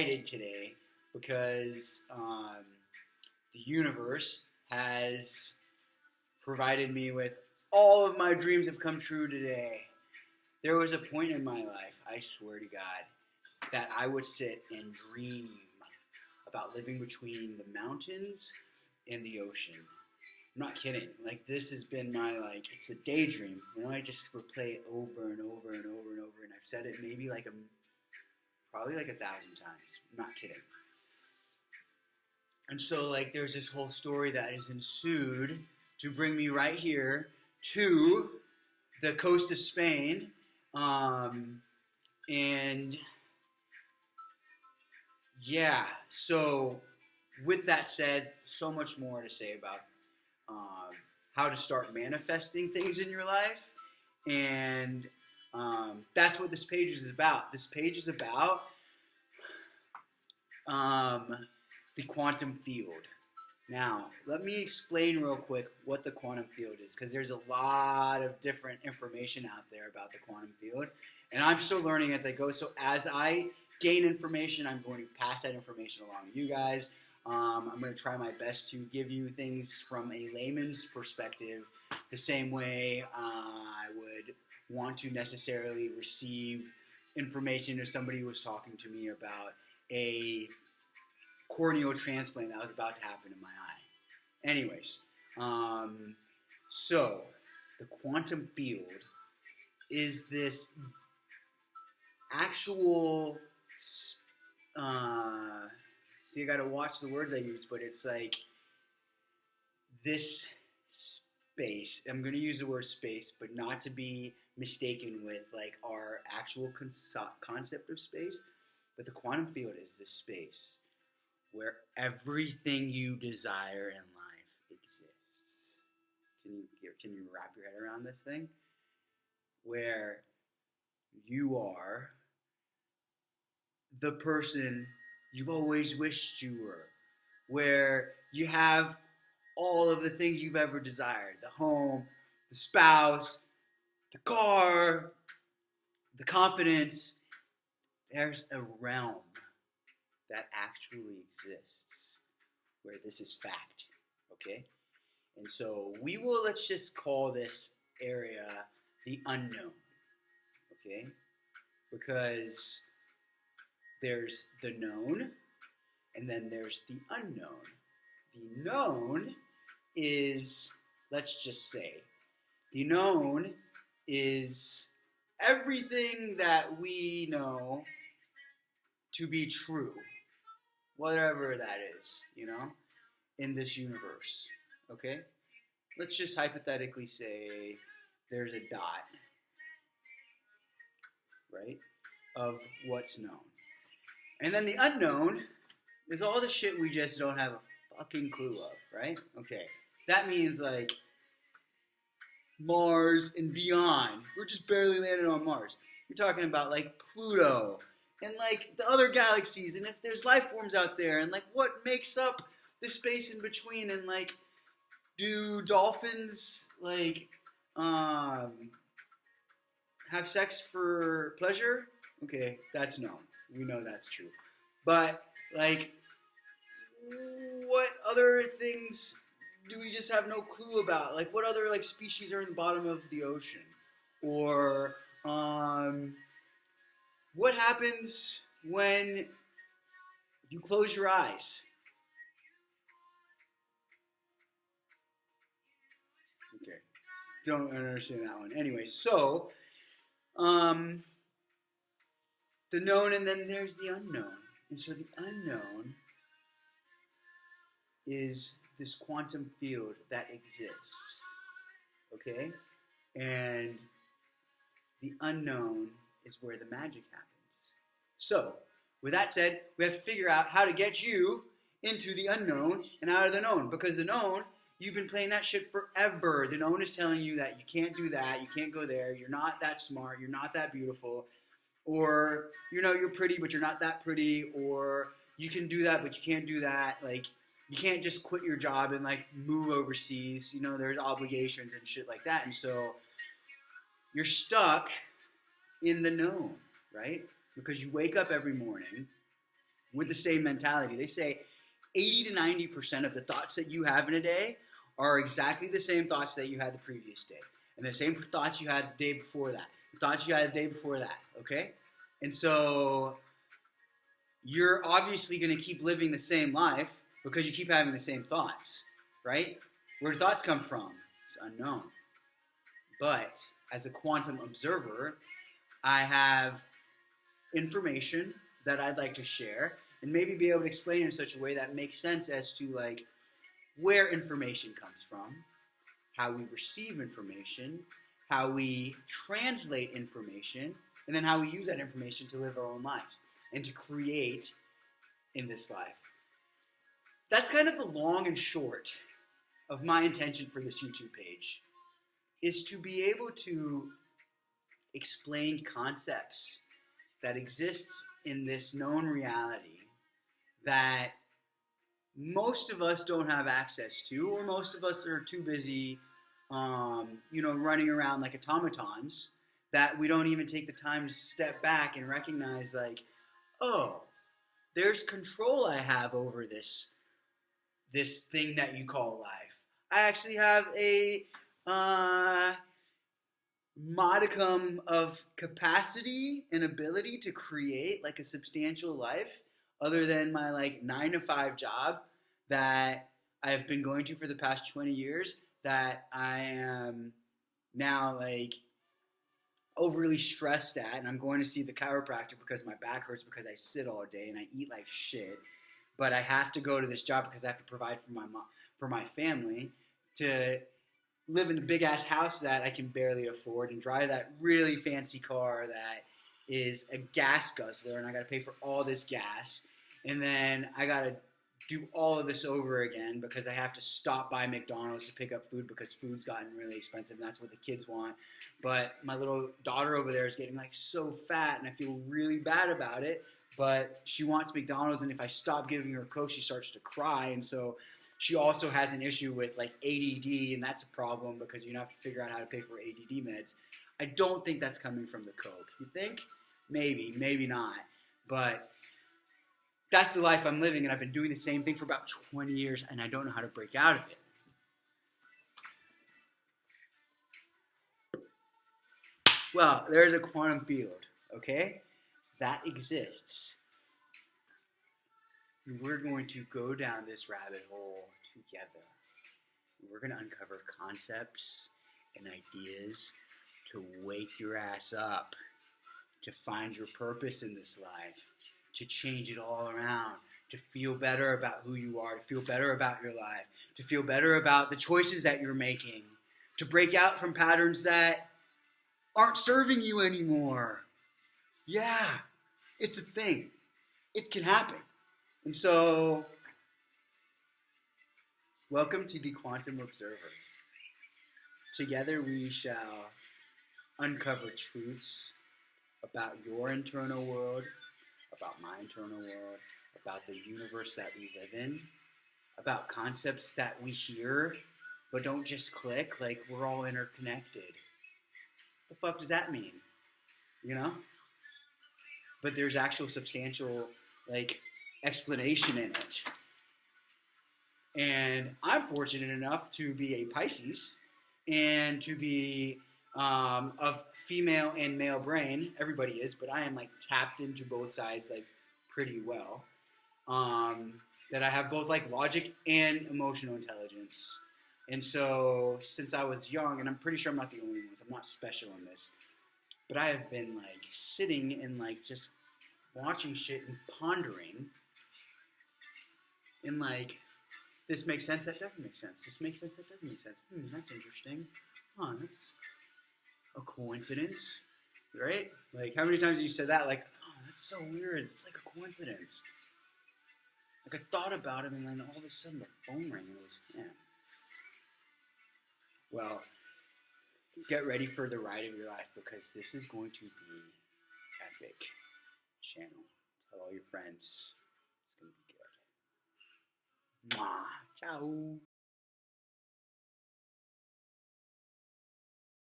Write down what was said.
excited today because the universe has provided me with all of my dreams have come true today. There was a point in my life, I swear to God, that I would sit and dream about living between the mountains and the ocean. I'm not kidding. Like, this has been my, it's a daydream. I just replay it over and over and over and over, and I've said it maybe probably 1,000 times. I'm not kidding. And so, there's this whole story that has ensued to bring me right here to the coast of Spain. And yeah, so with that said, so much more to say about how to start manifesting things in your life. And that's what this page is about. This page is about the quantum field. Now, let me explain real quick what the quantum field is, because there's a lot of different information out there about the quantum field, and I'm still learning as I go. So as I gain information, I'm going to pass that information along to you guys. I'm going to try my best to give you things from a layman's perspective, the same way I would want to necessarily receive information if somebody was talking to me about a corneal transplant that was about to happen in my eye. Anyways, so the quantum field is this actual, you gotta watch the words I use, but it's like this space. I'm gonna use the word space, but not to be mistaken with our actual concept of space. But the quantum field is this space where everything you desire in life exists. Can you wrap your head around this thing? Where you are the person you've always wished you were. Where you have all of the things you've ever desired. The home, the spouse, the car, the confidence. There's a realm that actually exists where this is fact, okay? And so let's just call this area the unknown, okay? Because there's the known, and then there's the unknown. The known is, let's just say, the known is everything that we know to be true, whatever that is, in this universe, okay? Let's just hypothetically say there's a dot, right, of what's known. And then the unknown is all the shit we just don't have a fucking clue of, right? Okay. That means Mars and beyond. We're just barely landed on Mars. You're talking about Pluto and the other galaxies, and if there's life forms out there, and what makes up the space in between, and do dolphins have sex for pleasure? Okay, that's known. We know that's true. But what other things do we just have no clue about? What other species are in the bottom of the ocean? Or what happens when you close your eyes? Okay, don't understand that one. Anyway, so the known, and then there's the unknown. And so the unknown is this quantum field that exists, okay? And the unknown is where the magic happens. So, with that said, we have to figure out how to get you into the unknown and out of the known. Because the known, you've been playing that shit forever. The known is telling you that you can't do that, you can't go there, you're not that smart, you're not that beautiful. Or, you're pretty, but you're not that pretty. Or, you can do that, but you can't do that. You can't just quit your job and move overseas. There's obligations and shit like that. And so, you're stuck in the known, right? Because you wake up every morning with the same mentality. They say 80 to 90% of the thoughts that you have in a day are exactly the same thoughts that you had the previous day. And the same thoughts you had the day before that. The thoughts you had the day before that, okay? And so you're obviously going to keep living the same life because you keep having the same thoughts, right? Where do thoughts come from? It's unknown. But as a quantum observer, I have information that I'd like to share and maybe be able to explain in such a way that makes sense as to like where information comes from, how we receive information, how we translate information, and then how we use that information to live our own lives and to create in this life. That's kind of the long and short of my intention for this YouTube page, is to be able to explain concepts that exists in this known reality that most of us don't have access to, or most of us are too busy, running around like automatons, that we don't even take the time to step back and recognize, like, oh, there's control I have over this thing that you call life. I actually have a modicum of capacity and ability to create like a substantial life other than my like 9 to 5 job that I've been going to for the past 20 years, that I am now like overly stressed at, and I'm going to see the chiropractor because my back hurts because I sit all day and I eat like shit, but I have to go to this job because I have to provide for my mom, for my family, to live in the big ass house that I can barely afford and drive that really fancy car that is a gas guzzler, and I got to pay for all this gas, and then I got to do all of this over again because I have to stop by McDonald's to pick up food because food's gotten really expensive and that's what the kids want. But my little daughter over there is getting like so fat and I feel really bad about it, but she wants McDonald's, and if I stop giving her Coke, she starts to cry, and so she also has an issue with like ADD, and that's a problem because you have to figure out how to pay for ADD meds. I don't think that's coming from the Coke. You think? Maybe, maybe not. But that's the life I'm living, and I've been doing the same thing for about 20 years, and I don't know how to break out of it. Well, there's a quantum field, okay? That exists. We're going to go down this rabbit hole together. We're going to uncover concepts and ideas to wake your ass up, to find your purpose in this life, to change it all around, to feel better about who you are, to feel better about your life, to feel better about the choices that you're making, to break out from patterns that aren't serving you anymore. Yeah, it's a thing. It can happen. And so, welcome to the Quantum Observer. Together we shall uncover truths about your internal world, about my internal world, about the universe that we live in, about concepts that we hear but don't just click, like we're all interconnected. The fuck does that mean? You know? But there's actual substantial, like, explanation in it. And I'm fortunate enough to be a Pisces and to be of female and male brain. Everybody is, but I am like tapped into both sides like pretty well. That I have both like logic and emotional intelligence. And so since I was young, and I'm pretty sure I'm not the only one, so I'm not special in this, but I have been like sitting and like just watching shit and pondering, and like, this makes sense, that doesn't make sense. This makes sense, that doesn't make sense. That's interesting. Huh, that's a coincidence, right? Like, how many times have you said that? Like, oh, that's so weird. It's like a coincidence. Like, I thought about it, and then all of a sudden the phone rang, and it was, yeah. Well, get ready for the ride of your life, because this is going to be epic. Channel. Tell all your friends. It's going to be good. Mwah. Ciao.